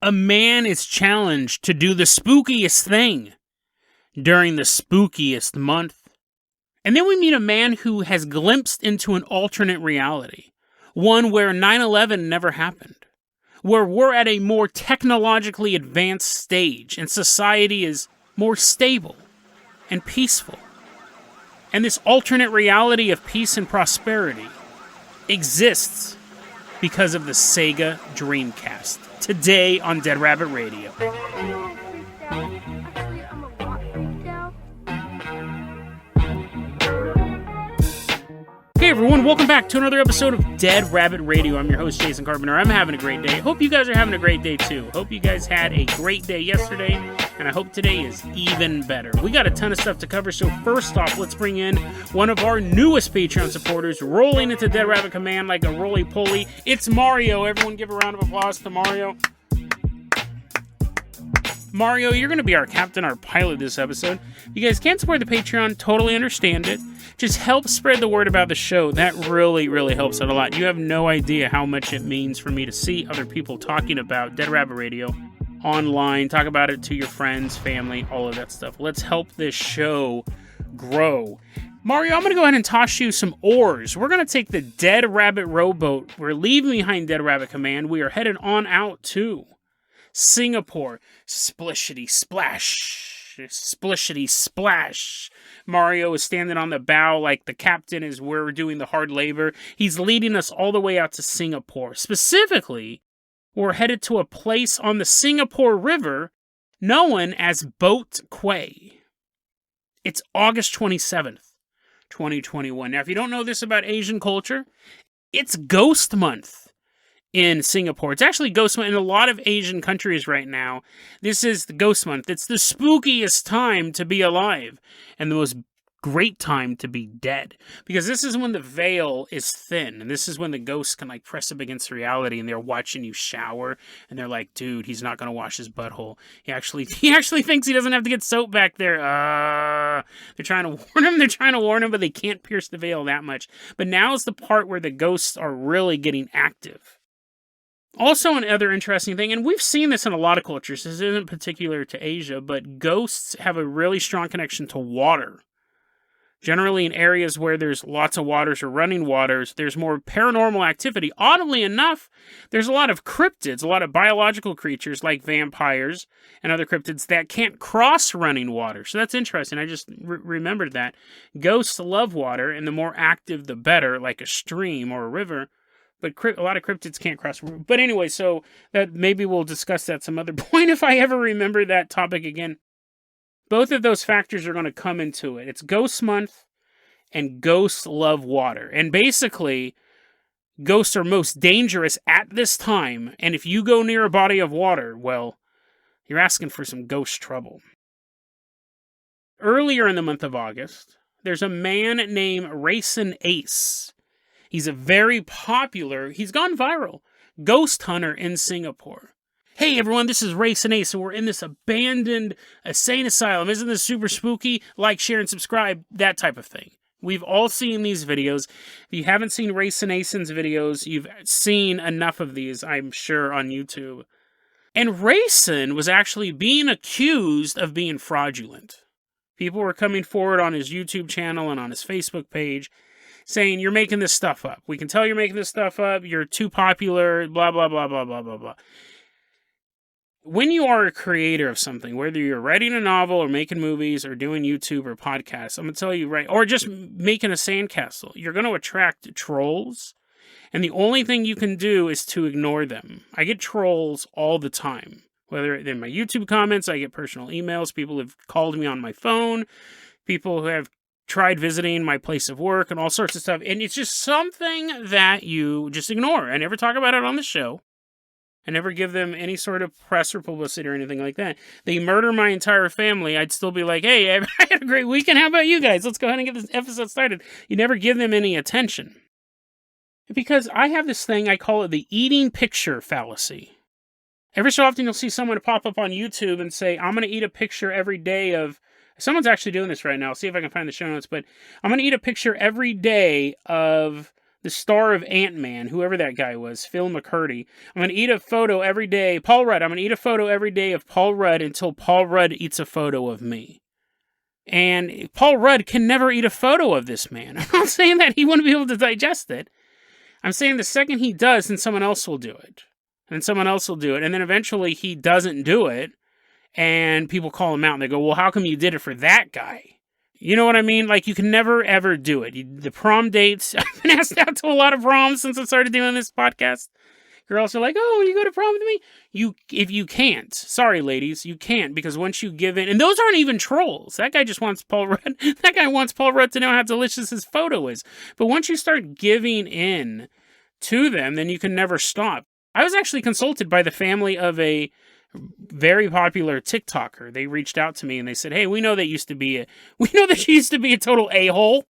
A man is challenged to do the spookiest thing during the spookiest month. And then we meet a man who has glimpsed into an alternate reality, one where 9/11 never happened, where we're at a more technologically advanced stage and society is more stable and peaceful. And this alternate reality of peace and prosperity exists because of the Sega Dreamcast. Today on Dead Rabbit Radio. Hey everyone, welcome back to another episode of Dead Rabbit Radio. I'm your host, Jason Carpenter. I'm having a great day. Hope you guys are having a great day too. Hope you guys had a great day yesterday, and I hope today is even better. We got a ton of stuff to cover, so first off, let's bring in one of our newest Patreon supporters, rolling into Dead Rabbit Command like a roly-poly. It's Mario. Everyone give a round of applause to Mario. Mario, you're going to be our captain, our pilot this episode. If you guys can't support the Patreon, totally understand it. Just help spread the word about the show. That really, really helps out a lot. You have no idea how much it means for me to see other people talking about Dead Rabbit Radio online. Talk about it to your friends, family, all of that stuff. Let's help this show grow. Mario, I'm going to go ahead and toss you some oars. We're going to take the Dead Rabbit rowboat. We're leaving behind Dead Rabbit Command. We are headed on out to Singapore. Splishity splash. Splishity splash. Mario is standing on the bow like the captain is where we're doing the hard labor. He's leading us all the way out to Singapore. Specifically, we're headed to a place on the Singapore River known as Boat Quay. It's August 27th, 2021. Now, if you don't know this about Asian culture, it's Ghost Month in Singapore. It's actually Ghost Month in a lot of Asian countries right now. This is the Ghost Month. It's the spookiest time to be alive and the most great time to be dead, because this is when the veil is thin, and this is when the ghosts can like press up against reality, and they're watching you shower, and they're like, dude, he's not going to wash his butthole. He actually thinks he doesn't have to get soap back there. They're trying to warn him, but they can't pierce the veil that much. But now is the part where the ghosts are really getting active. Also, another interesting thing, and we've seen this in a lot of cultures, this isn't particular to Asia, but ghosts have a really strong connection to water. Generally, in areas where there's lots of waters or running waters, there's more paranormal activity. Oddly enough, there's a lot of cryptids, a lot of biological creatures like vampires and other cryptids that can't cross running water. So that's interesting. I just remembered that. Ghosts love water, and the more active, the better, like a stream or a river. But a lot of cryptids can't cross. But anyway, so that maybe we'll discuss that some other point if I ever remember that topic again. Both of those factors are going to come into it. It's Ghost Month, and ghosts love water. And basically, ghosts are most dangerous at this time. And if you go near a body of water, well, you're asking for some ghost trouble. Earlier in the month of August, there's a man named Racing Ace. He's a very popular, he's gone viral, ghost hunter in Singapore. Hey everyone, this is Racing Ace, and we're in this abandoned insane asylum. Isn't this super spooky? Like, share, and subscribe, that type of thing. We've all seen these videos. If you haven't seen Racing Ace's videos, you've seen enough of these, I'm sure, on YouTube. And Racing was actually being accused of being fraudulent. People were coming forward on his YouTube channel and on his Facebook page saying, you're making this stuff up. We can tell you're making this stuff up. You're too popular, blah, blah, blah, blah, blah, blah, blah. When you are a creator of something, whether you're writing a novel or making movies or doing YouTube or podcasts, I'm going to tell you right, or just making a sandcastle, you're going to attract trolls. And the only thing you can do is to ignore them. I get trolls all the time. Whether in my YouTube comments, I get personal emails. People have called me on my phone. People who have tried visiting my place of work and all sorts of stuff. And it's just something that you just ignore. I never talk about it on the show. I never give them any sort of press or publicity or anything like that. They murder my entire family. I'd still be like, hey, I had a great weekend. How about you guys? Let's go ahead and get this episode started. You never give them any attention. Because I have this thing, I call it the eating picture fallacy. Every so often you'll see someone pop up on YouTube and say, I'm going to eat a picture every day of... Someone's actually doing this right now. I'll see if I can find the show notes. But I'm going to eat a picture every day of the star of Ant-Man, whoever that guy was, Phil McCurdy. I'm going to eat a photo every day. Paul Rudd. I'm going to eat a photo every day of Paul Rudd until Paul Rudd eats a photo of me. And Paul Rudd can never eat a photo of this man. I'm not saying that he wouldn't be able to digest it. I'm saying the second he does, then someone else will do it. And someone else will do it. And then eventually he doesn't do it. And people call him out and they go, well, how come you did it for that guy? You know what I mean? Like, you can never, ever do it. The prom dates, I've been asked out to a lot of proms since I started doing this podcast. Girls are like, oh, you go to prom with me? If you can't. Sorry, ladies, you can't, because once you give in, and those aren't even trolls. That guy just wants Paul Rudd. That guy wants Paul Rudd to know how delicious his photo is. But once you start giving in to them, then you can never stop. I was actually consulted by the family of a very popular TikToker. They reached out to me and they said, hey, we know that you used to be a total a-hole.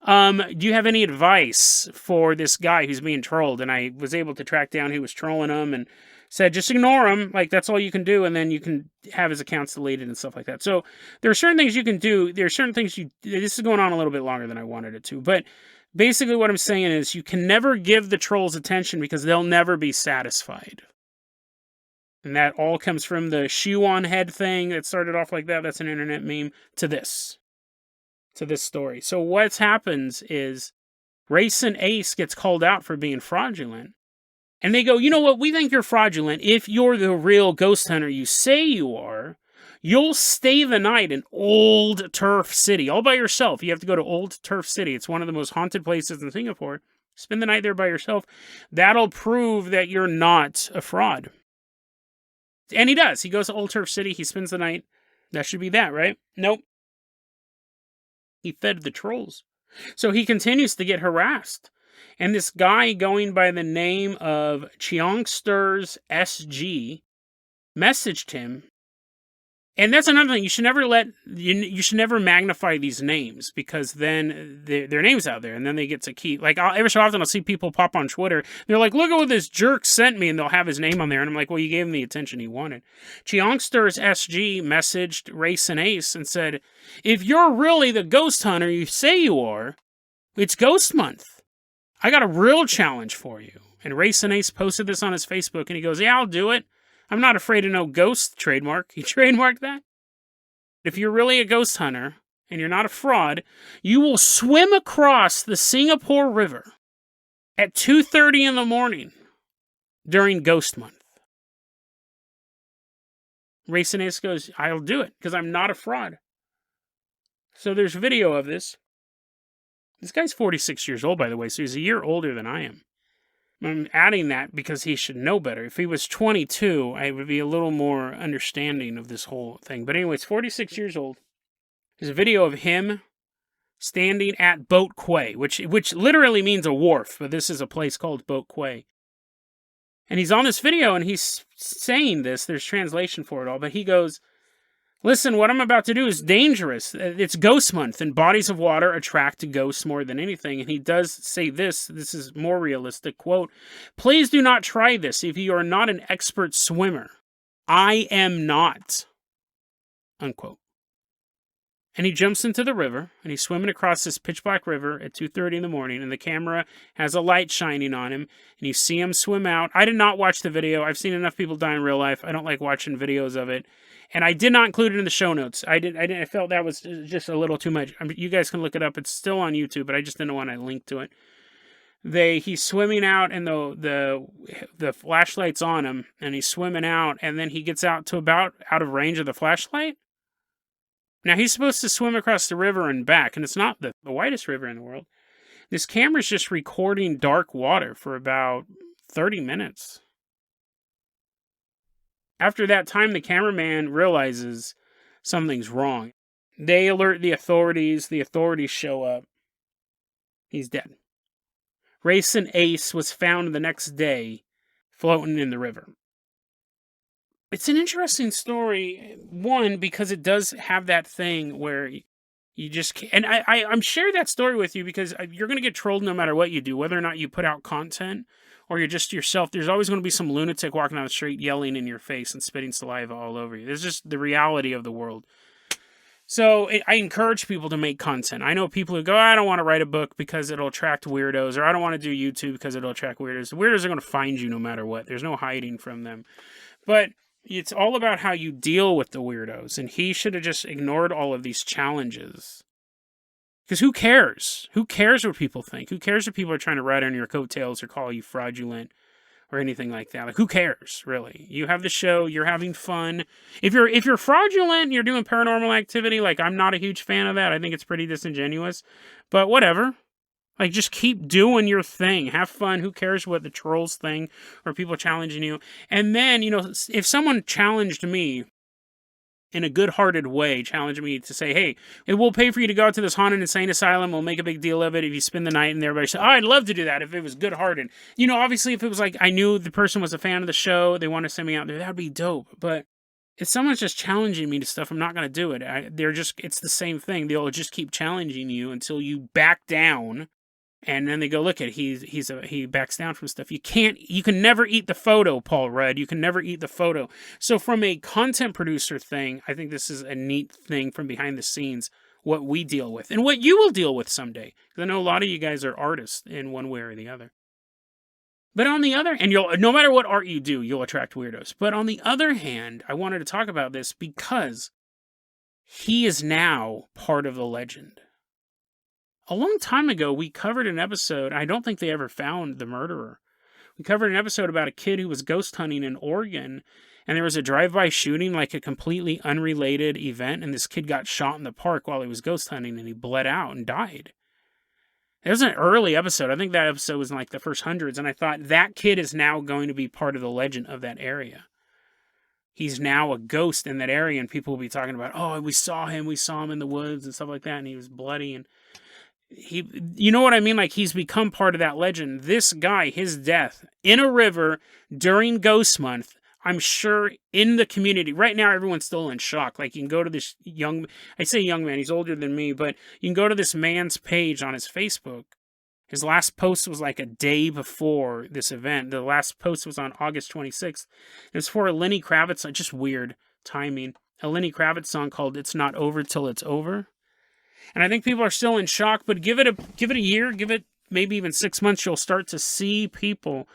Do you have any advice for this guy who's being trolled? And I was able to track down who was trolling him and said, just ignore him. Like, that's all you can do. And then you can have his accounts deleted and stuff like that. So there are certain things you can do. There are certain things this is going on a little bit longer than I wanted it to. But basically what I'm saying is you can never give the trolls attention because they'll never be satisfied. And that all comes from the shoe on head thing that started off like that. That's an internet meme to this story. So what happens is Racing Ace gets called out for being fraudulent. And they go, you know what? We think you're fraudulent. If you're the real ghost hunter you say you are, you'll stay the night in Old Turf City all by yourself. You have to go to Old Turf City. It's one of the most haunted places in Singapore. Spend the night there by yourself. That'll prove that you're not a fraud. And he does. He goes to Old Turf City. He spends the night. That should be that, right? Nope. He fed the trolls. So he continues to get harassed. And this guy going by the name of Cheongsters SG messaged him. And that's another thing. You should never magnify these names, because then their name's out there and then they get to keep. Like, every so often I'll see people pop on Twitter. They're like, look at what this jerk sent me, and they'll have his name on there. And I'm like, well, you gave him the attention he wanted. Cheongsters SG messaged Race and Ace and said, if you're really the ghost hunter you say you are, it's Ghost Month. I got a real challenge for you. And Race and Ace posted this on his Facebook, and he goes, yeah, I'll do it. I'm not afraid of no ghost trademark. He trademarked that. If you're really a ghost hunter and you're not a fraud, you will swim across the Singapore River at 2:30 in the morning during Ghost Month. Racing Ace goes, I'll do it because I'm not a fraud. So there's video of this. This guy's 46 years old, by the way, so he's a year older than I am. I'm adding that because he should know better. If he was 22, I would be a little more understanding of this whole thing. But anyways, 46 years old. There's a video of him standing at Boat Quay, which literally means a wharf, but this is a place called Boat Quay. And he's on this video and he's saying this. There's translation for it all, but he goes, listen, what I'm about to do is dangerous. It's Ghost Month, and bodies of water attract ghosts more than anything. And he does say this is more realistic, quote, please do not try this if you are not an expert swimmer. I am not, unquote. And he jumps into the river, and he's swimming across this pitch black river at 2:30 in the morning, and the camera has a light shining on him, and you see him swim out. I did not watch the video. I've seen enough people die in real life. I don't like watching videos of it. And I did not include it in the show notes. I felt that was just a little too much. I mean, you guys can look it up. It's still on YouTube, but I just didn't want to link to it. He's swimming out, and the flashlight's on him, and he's swimming out, and then he gets out to about out of range of the flashlight. Now, he's supposed to swim across the river and back, and it's not the widest river in the world. This camera's just recording dark water for about 30 minutes. After that time, the cameraman realizes something's wrong. They alert the authorities. The authorities show up. He's dead. Racing Ace was found the next day floating in the river. It's an interesting story, one, because it does have that thing where you just can't. And I'm sharing that story with you because you're going to get trolled no matter what you do, whether or not you put out content or you're just yourself. There's always going to be some lunatic walking down the street yelling in your face and spitting saliva all over you. There's just the reality of the world. So I encourage people to make content. I know people who go, I don't want to write a book because it'll attract weirdos, or I don't want to do YouTube because it'll attract weirdos. The weirdos are going to find you no matter what. There's no hiding from them. But it's all about how you deal with the weirdos, and he should have just ignored all of these challenges. Because who cares? Who cares what people think? Who cares if people are trying to ride on your coattails or call you fraudulent or anything like that? Like, who cares, really? You have the show, you're having fun. If you're fraudulent and you're doing paranormal activity, like, I'm not a huge fan of that. I think it's pretty disingenuous. But whatever. Like, just keep doing your thing. Have fun. Who cares what the trolls think or people challenging you? And then, if someone challenged me in a good-hearted way, challenged me to say, hey, it will pay for you to go out to this haunted insane asylum. We'll make a big deal of it if you spend the night in there. Everybody said, oh, I'd love to do that if it was good-hearted. Obviously, if it was like I knew the person was a fan of the show, they want to send me out there, that would be dope. But if someone's just challenging me to stuff, I'm not going to do it. It's the same thing. They'll just keep challenging you until you back down. And then they go, look at he backs down from stuff. You can never eat the photo, Paul Rudd. You can never eat the photo. So from a content producer thing, I think this is a neat thing from behind the scenes, what we deal with and what you will deal with someday. Because I know a lot of you guys are artists in one way or the other. But on the other, and no matter what art you do, you'll attract weirdos. But on the other hand, I wanted to talk about this because he is now part of the legend. A long time ago, we covered an episode. I don't think they ever found the murderer. We covered an episode about a kid who was ghost hunting in Oregon, and there was a drive-by shooting, like a completely unrelated event, and this kid got shot in the park while he was ghost hunting, and he bled out and died. It was an early episode. I think that episode was in like the first hundreds, and I thought that kid is now going to be part of the legend of that area. He's now a ghost in that area, and people will be talking about, oh, we saw him in the woods and stuff like that, and he was bloody, and you know what I mean? Like, he's become part of that legend. This guy, his death in a river during Ghost Month, I'm sure in the community right now, everyone's still in shock. Like, you can go to this I say young man, he's older than me, but you can go to this man's page on his Facebook. His last post was like a day before this event. The last post was on August 26th. It was for a Lenny Kravitz, just weird timing. A Lenny Kravitz song called It's Not Over Till It's Over. And I think people are still in shock, but give it a year, give it maybe even 6 months, you'll start to see people.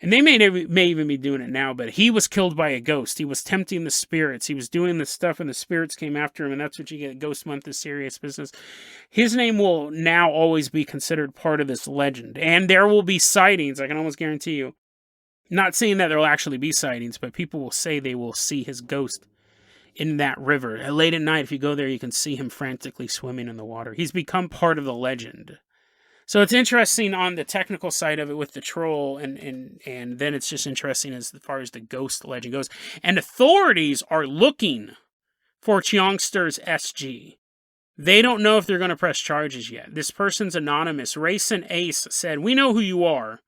And they may even be doing it now, but he was killed by a ghost. He was tempting the spirits. He was doing this stuff, and the spirits came after him, and that's what you get. Ghost Month is serious business. His name will now always be considered part of this legend. And there will be sightings, I can almost guarantee you. Not saying that there will actually be sightings, but people will say they will see his ghost in that river. Late at night, if you go there, you can see him frantically swimming in the water. He's become part of the legend. So it's interesting on the technical side of it with the troll, and then it's just interesting as far as the ghost legend goes. And authorities are looking for Chyongster's SG. They don't know if they're going to press charges yet. This person's anonymous. Rayson Ace said, we know who you are.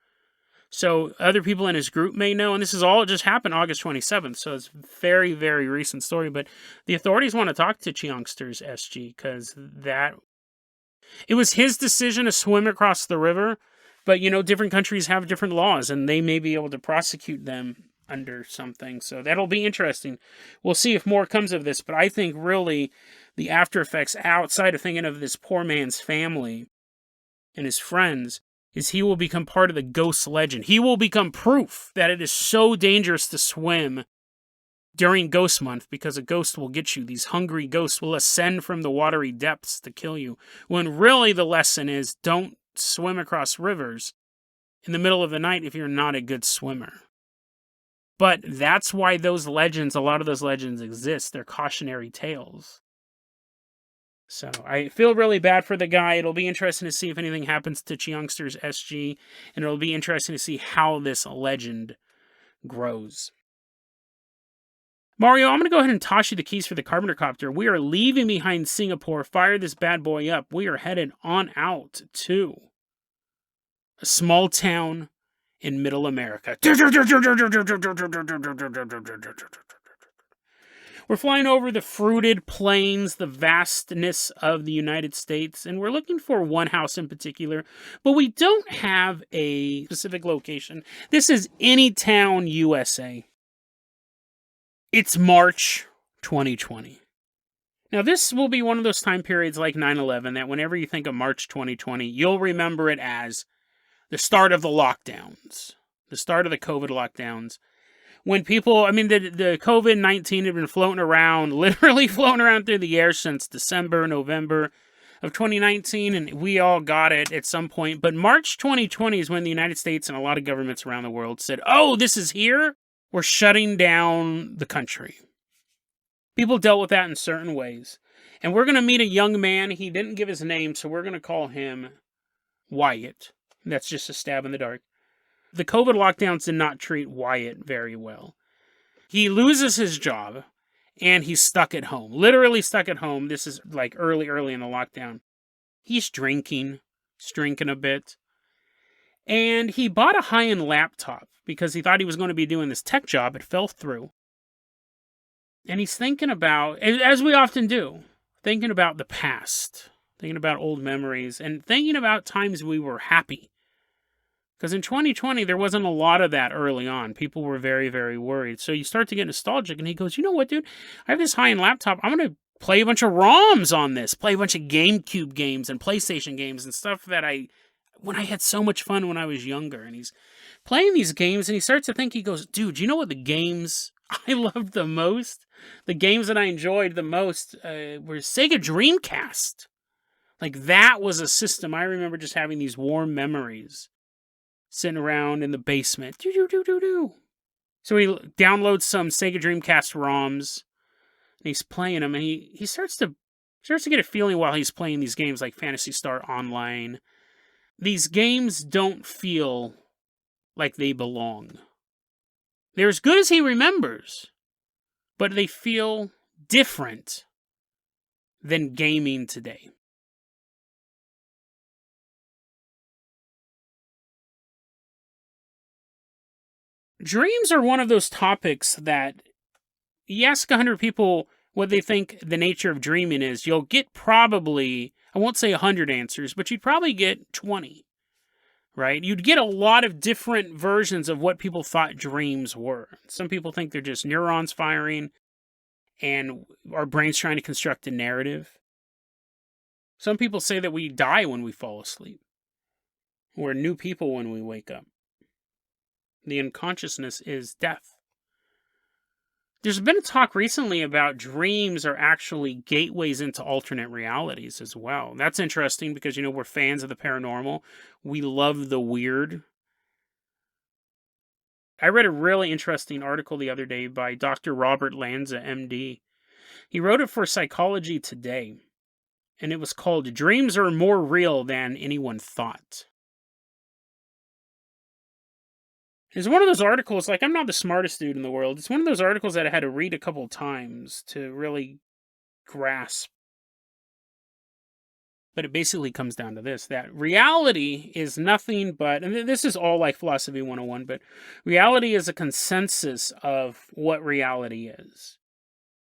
So other people in his group may know, and this is all just happened August 27th, so it's very, very recent story, but the authorities want to talk to Chyongster's SG, because it was his decision to swim across the river, but, different countries have different laws, and they may be able to prosecute them under something, so that'll be interesting. We'll see if more comes of this, but I think really the after effects outside of thinking of this poor man's family and his friends is he will become part of the ghost legend. He will become proof that it is so dangerous to swim during Ghost Month, because a ghost will get you. These hungry ghosts will ascend from the watery depths to kill you. When really the lesson is, don't swim across rivers in the middle of the night if you're not a good swimmer. But that's why a lot of those legends exist. They're cautionary tales. So I feel really bad for the guy. It'll be interesting to see if anything happens to Chyongster's SG, and it'll be interesting to see how this legend grows. Mario, I'm going to go ahead and toss you the keys for the Carpenter copter. We are leaving behind Singapore. Fire this bad boy up. We are headed on out to a small town in Middle America. We're flying over the fruited plains, the vastness of the United States, and we're looking for one house in particular, but we don't have a specific location. This is Anytown, USA. It's March 2020. Now, this will be one of those time periods like 9/11 that whenever you think of March 2020, you'll remember it as the start of the lockdowns, the start of the COVID lockdowns. When people, the COVID-19 had been floating around, literally floating around through the air since December, November of 2019, and we all got it at some point. But March 2020 is when the United States and a lot of governments around the world said, oh, this is here? We're shutting down the country. People dealt with that in certain ways. And we're going to meet a young man. He didn't give his name, so we're going to call him Wyatt. That's just a stab in the dark. The COVID lockdowns did not treat Wyatt very well. He loses his job, and he's stuck at home. Literally stuck at home. This is like early in the lockdown. He's drinking a bit. And he bought a high-end laptop because he thought he was going to be doing this tech job. It fell through. And he's thinking about, as we often do, thinking about the past, thinking about old memories, and thinking about times we were happy. Because in 2020, there wasn't a lot of that early on. People were very, very worried. So you start to get nostalgic, and he goes, you know what, dude? I have this high-end laptop. I'm going to play a bunch of ROMs on this, play a bunch of GameCube games and PlayStation games and stuff that when I had so much fun when I was younger. And he's playing these games, and he starts to think, he goes, dude, you know what the games I loved the most? The games that I enjoyed the most were Sega Dreamcast. Like, that was a system. I remember just having these warm memories. Sitting around in the basement. So he downloads some Sega Dreamcast ROMs. And he's playing them. And he starts to get a feeling while he's playing these games like Phantasy Star Online. These games don't feel like they belong. They're as good as he remembers, but they feel different than gaming today. Dreams are one of those topics that you ask 100 people what they think the nature of dreaming is, you'll get probably, I won't say 100 answers, but you'd probably get 20. Right? You'd get a lot of different versions of what people thought dreams were. Some people think they're just neurons firing and our brain's trying to construct a narrative. Some people say that we die when we fall asleep. We're new people when we wake up. The unconsciousness is death. There's been a talk recently about dreams are actually gateways into alternate realities as well. That's interesting because, we're fans of the paranormal. We love the weird. I read a really interesting article the other day by Dr. Robert Lanza, MD. He wrote it for Psychology Today, and it was called Dreams Are More Real Than Anyone Thought. It's one of those articles, like, I'm not the smartest dude in the world. It's one of those articles that I had to read a couple times to really grasp. But it basically comes down to this, that reality is nothing but, and this is all like Philosophy 101, but reality is a consensus of what reality is.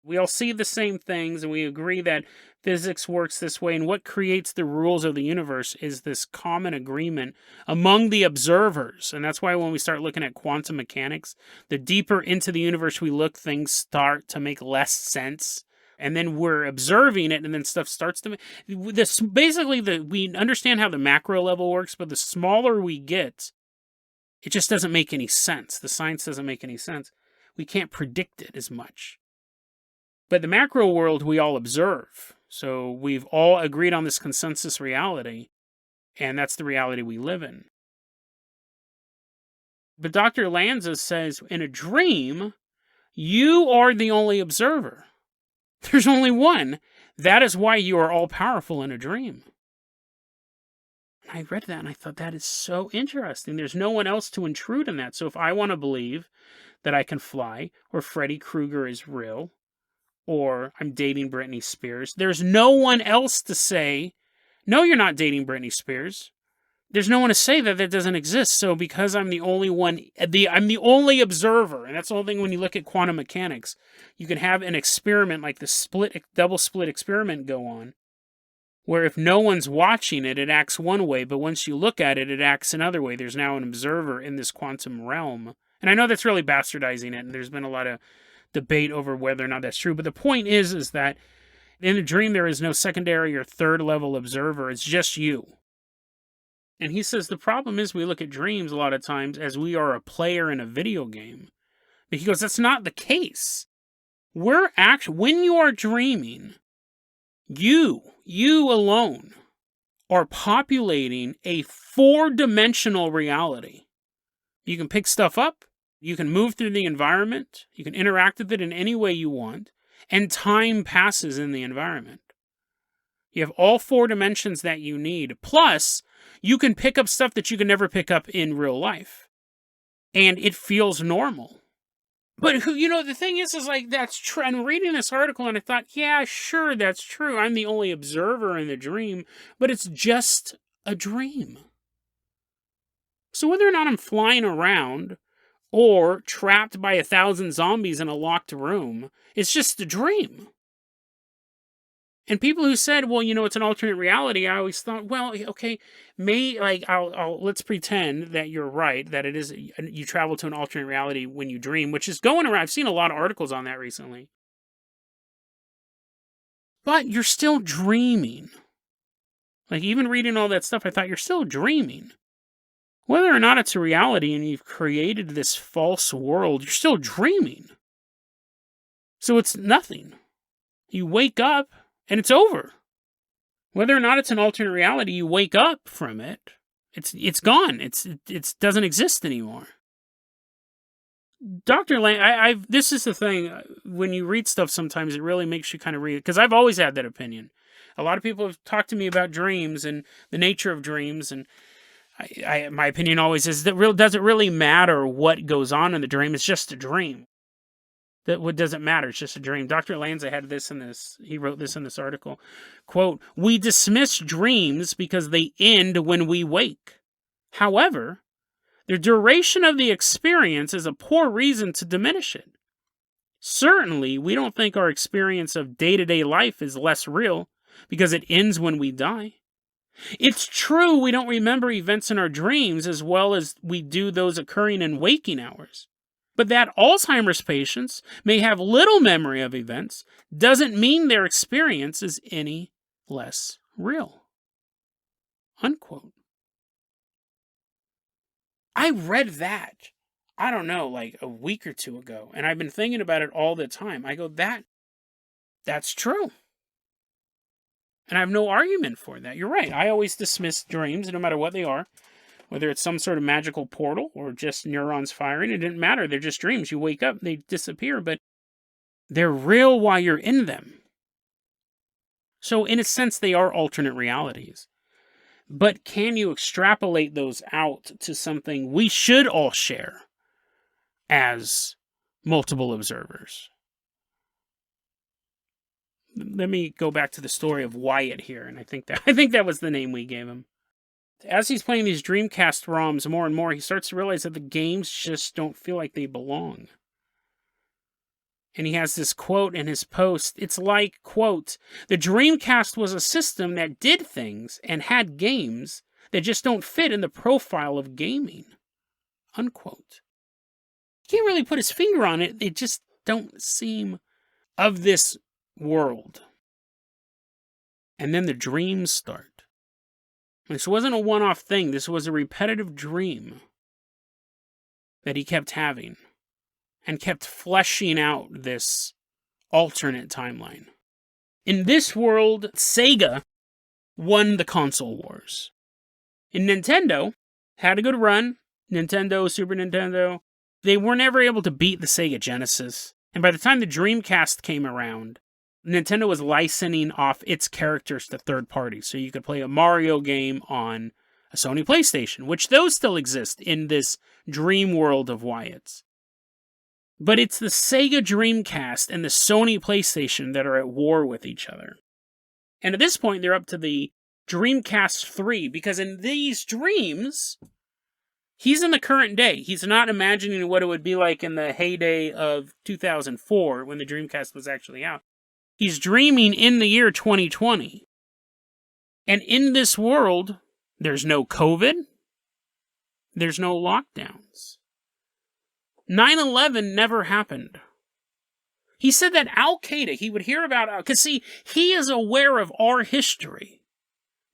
We all see the same things, and we agree that physics works this way, and what creates the rules of the universe is this common agreement among the observers. And that's why when we start looking at quantum mechanics, the deeper into the universe we look, things start to make less sense. And then we're observing it, and then stuff starts to make this. Basically, we understand how the macro level works, but the smaller we get, it just doesn't make any sense. The science doesn't make any sense. We can't predict it as much. But the macro world we all observe. So we've all agreed on this consensus reality, and that's the reality we live in. But Dr. Lanza says, in a dream, you are the only observer. There's only one. That is why you are all powerful in a dream. And I read that and I thought, that is so interesting. There's no one else to intrude in that. So if I want to believe that I can fly, or Freddy Krueger is real, or I'm dating Britney Spears, there's no one else to say, no, you're not dating Britney Spears. There's no one to say that doesn't exist. So because I'm the only one, I'm the only observer, and that's the whole thing when you look at quantum mechanics. You can have an experiment like the double split experiment go on, where if no one's watching it, it acts one way, but once you look at it, it acts another way. There's now an observer in this quantum realm. And I know that's really bastardizing it, and there's been a lot of debate over whether or not that's true, but the point is that In a dream, there is no secondary or third level observer. It's just you. And he says the problem is we look at dreams a lot of times as we are a player in a video game. But he goes, that's not the case. When you are dreaming, you alone are populating a 4-dimensional reality. You can pick stuff up, you can move through the environment, you can interact with it in any way you want, and time passes in the environment. You have all 4 dimensions that you need, plus you can pick up stuff that you can never pick up in real life. And it feels normal. But, the thing is like, that's true. I'm reading this article and I thought, yeah, sure, that's true. I'm the only observer in the dream, but it's just a dream. So whether or not I'm flying around or trapped by 1,000 zombies in a locked room, it's just a dream. And people who said, well, it's an alternate reality, I always thought, well, okay, let's pretend that you're right, that it is, you travel to an alternate reality when you dream, which is going around. I've seen a lot of articles on that recently. But you're still dreaming. Like, even reading all that stuff, I thought you're still dreaming. Whether or not it's a reality and you've created this false world, you're still dreaming. So it's nothing. You wake up, and it's over. Whether or not it's an alternate reality, you wake up from it. It's gone. It doesn't exist anymore. Dr. Lang, this is the thing. When you read stuff, sometimes it really makes you kind of read it, because I've always had that opinion. A lot of people have talked to me about dreams and the nature of dreams, and my opinion always is that does it really matter what goes on in the dream? It's just a dream. That what doesn't matter, it's just a dream. Dr. Lanza had he wrote this in this article. Quote, we dismiss dreams because they end when we wake. However, the duration of the experience is a poor reason to diminish it. Certainly, we don't think our experience of day-to-day life is less real because it ends when we die. It's true we don't remember events in our dreams as well as we do those occurring in waking hours. But that Alzheimer's patients may have little memory of events doesn't mean their experience is any less real. Unquote. I read that, I don't know, like a week or two ago, and I've been thinking about it all the time. I go, that's true. And I have no argument for that. You're right. I always dismiss dreams, no matter what they are. Whether it's some sort of magical portal or just neurons firing, it didn't matter. They're just dreams. You wake up, they disappear, but they're real while you're in them. So in a sense, they are alternate realities. But can you extrapolate those out to something we should all share as multiple observers? Let me go back to the story of Wyatt here, and I think that was the name we gave him. As he's playing these Dreamcast ROMs more and more, he starts to realize that the games just don't feel like they belong. And he has this quote in his post. It's like, quote, the Dreamcast was a system that did things and had games that just don't fit in the profile of gaming. Unquote. He can't really put his finger on it. They just don't seem of this world. And then the dreams start. This wasn't a one-off thing. This was a repetitive dream that he kept having and kept fleshing out this alternate timeline. In this world, Sega won the console wars. In Nintendo, had a good run. Nintendo, Super Nintendo. They were never able to beat the Sega Genesis. And by the time the Dreamcast came around, Nintendo was licensing off its characters to third parties. So you could play a Mario game on a Sony PlayStation, which those still exist in this dream world of Wyatt's. But it's the Sega Dreamcast and the Sony PlayStation that are at war with each other. And at this point, they're up to the Dreamcast 3, because in these dreams, he's in the current day. He's not imagining what it would be like in the heyday of 2004 when the Dreamcast was actually out. He's dreaming in the year 2020. And in this world, there's no COVID. There's no lockdowns. 9/11 never happened. He said that Al-Qaeda, he would hear about, because see, he is aware of our history,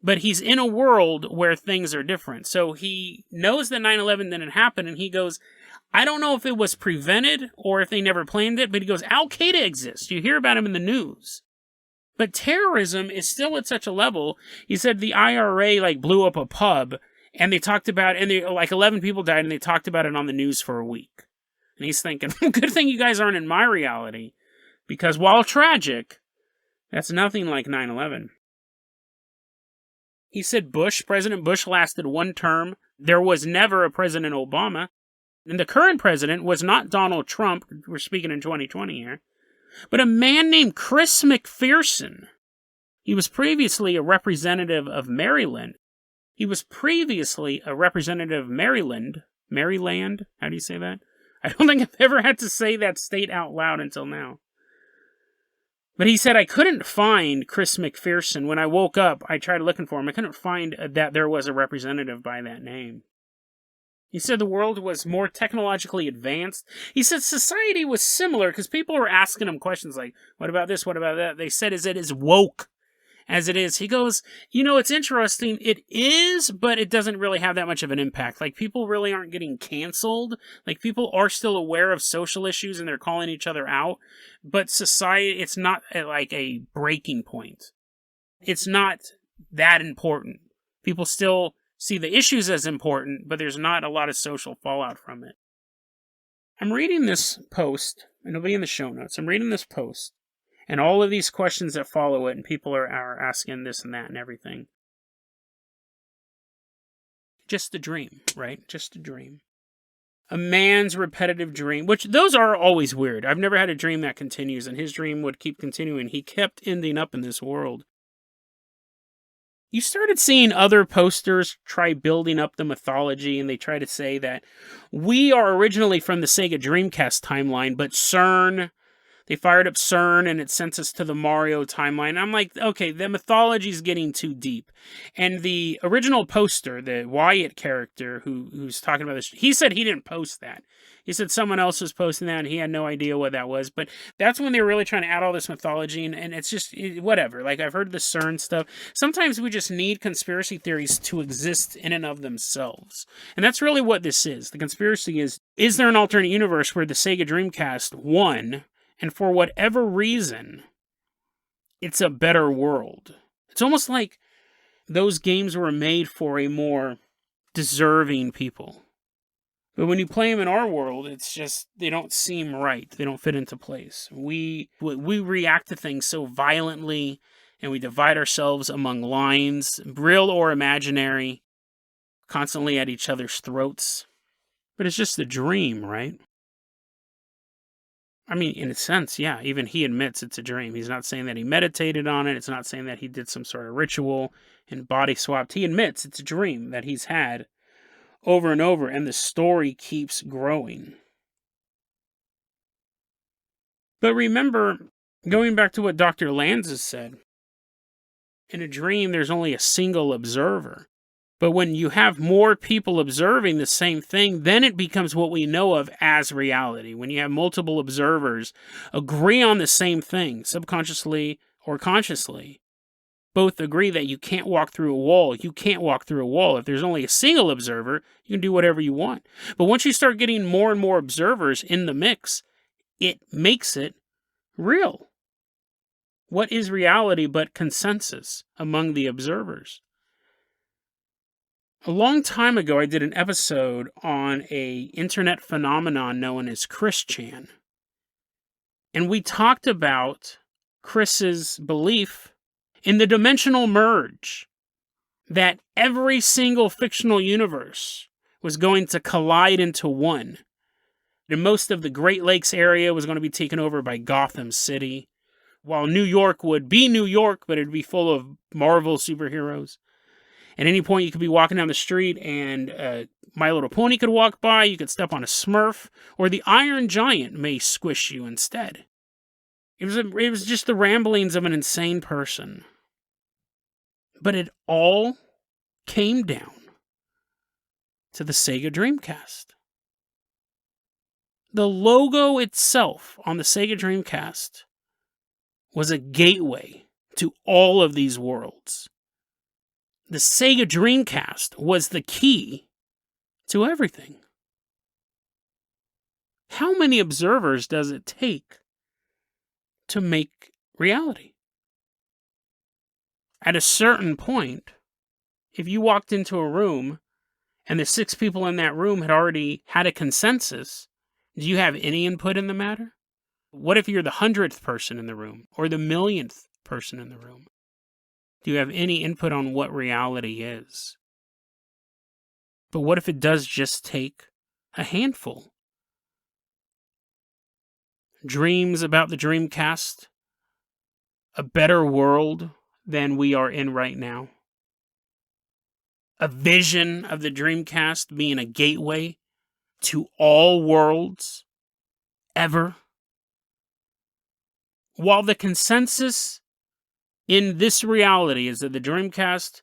but he's in a world where things are different. So he knows that 9/11 didn't happen, and he goes, I don't know if it was prevented or if they never planned it, but he goes, Al-Qaeda exists. You hear about him in the news. But terrorism is still at such a level. He said the IRA blew up a pub, and they talked about, and 11 people died, and they talked about it on the news for a week. And he's thinking, good thing you guys aren't in my reality, because while tragic, that's nothing like 9/11. He said President Bush lasted one term. There was never a President Obama. And the current president was not Donald Trump, we're speaking in 2020 here, but a man named Chris McPherson. He was previously a representative of Maryland. Maryland? How do you say that? I don't think I've ever had to say that state out loud until now. But he said, I couldn't find Chris McPherson. When I woke up, I tried looking for him. I couldn't find that there was a representative by that name. He said the world was more technologically advanced. He said society was similar because people were asking him questions like, what about this, what about that? They said, is it as woke as it is? He goes, it's interesting. It is, but it doesn't really have that much of an impact. People really aren't getting canceled. People are still aware of social issues and they're calling each other out. But society, it's not a breaking point. It's not that important. People still see the issues as important, but there's not a lot of social fallout from it. I'm reading this post, and it'll be in the show notes. I'm reading this post, and all of these questions that follow it, and people are asking this and that and everything. Just a dream, right? Just a dream. A man's repetitive dream, which those are always weird. I've never had a dream that continues, and his dream would keep continuing. He kept ending up in this world. You started seeing other posters try building up the mythology, and they try to say that we are originally from the Sega Dreamcast timeline, but they fired up CERN, and it sent us to the Mario timeline. I'm like, okay, the mythology's getting too deep. And the original poster, the Wyatt character who's talking about this, he said he didn't post that. He said someone else was posting that, and he had no idea what that was. But that's when they were really trying to add all this mythology, and it's just, whatever. I've heard the CERN stuff. Sometimes we just need conspiracy theories to exist in and of themselves. And that's really what this is. The conspiracy is there an alternate universe where the Sega Dreamcast won, and for whatever reason, it's a better world? It's almost like those games were made for a more deserving people. But when you play them in our world, it's just, they don't seem right. They don't fit into place. We react to things so violently, and we divide ourselves among lines, real or imaginary, constantly at each other's throats. But it's just a dream, right? I mean, in a sense, yeah, even he admits it's a dream. He's not saying that he meditated on it. It's not saying that he did some sort of ritual and body swapped. He admits it's a dream that he's had over and over, and the story keeps growing. But remember, going back to what Dr. Lanza said, in a dream, there's only a single observer. But when you have more people observing the same thing, then it becomes what we know of as reality. When you have multiple observers agree on the same thing, subconsciously or consciously, both agree that you can't walk through a wall. You can't walk through a wall. If there's only a single observer, you can do whatever you want. But once you start getting more and more observers in the mix, it makes it real. What is reality but consensus among the observers? A long time ago, I did an episode on an internet phenomenon known as Chris Chan. And we talked about Chris's belief in the dimensional merge, that every single fictional universe was going to collide into one. And most of the Great Lakes area was going to be taken over by Gotham City, while New York would be New York, but it'd be full of Marvel superheroes. At any point, you could be walking down the street and My Little Pony could walk by, you could step on a Smurf, or the Iron Giant may squish you instead. It was just the ramblings of an insane person. But it all came down to the Sega Dreamcast. The logo itself on the Sega Dreamcast was a gateway to all of these worlds. The Sega Dreamcast was the key to everything. How many observers does it take to make reality? At a certain point, if you walked into a room and the 6 people in that room had already had a consensus, do you have any input in the matter? What if you're the 100th person in the room or the 1,000,000th person in the room? Do you have any input on what reality is? But what if it does just take a handful? Dreams about the Dreamcast, a better world than we are in right now. A vision of the Dreamcast being a gateway to all worlds ever. While the consensus in this reality is that the Dreamcast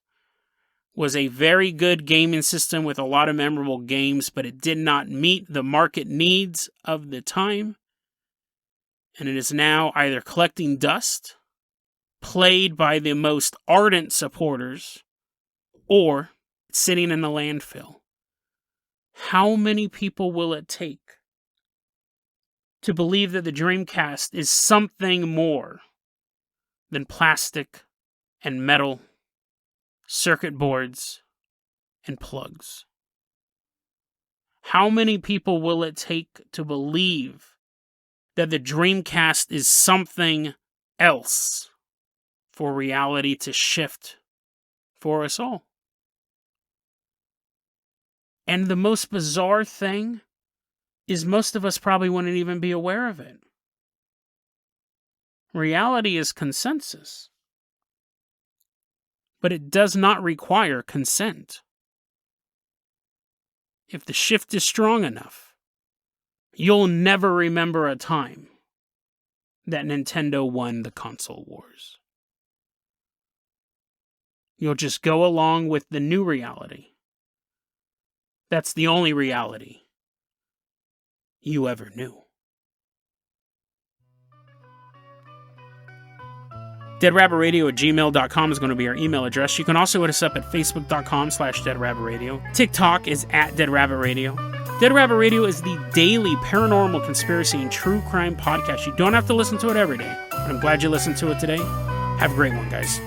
was a very good gaming system with a lot of memorable games, but it did not meet the market needs of the time. And it is now either collecting dust, played by the most ardent supporters, or sitting in the landfill. How many people will it take to believe that the Dreamcast is something more than plastic and metal, circuit boards, and plugs? How many people will it take to believe that the Dreamcast is something else for reality to shift for us all? And the most bizarre thing is most of us probably wouldn't even be aware of it. Reality is consensus, but it does not require consent. If the shift is strong enough, you'll never remember a time that Nintendo won the console wars. You'll just go along with the new reality. That's the only reality you ever knew. DeadRabbitRadio@gmail.com is going to be our email address. You can also hit us up at Facebook.com/DeadRabbitRadio. TikTok is @DeadRabbitRadio. Dead Rabbit Radio is the daily paranormal conspiracy and true crime podcast. You don't have to listen to it every day, but I'm glad you listened to it today. Have a great one, guys.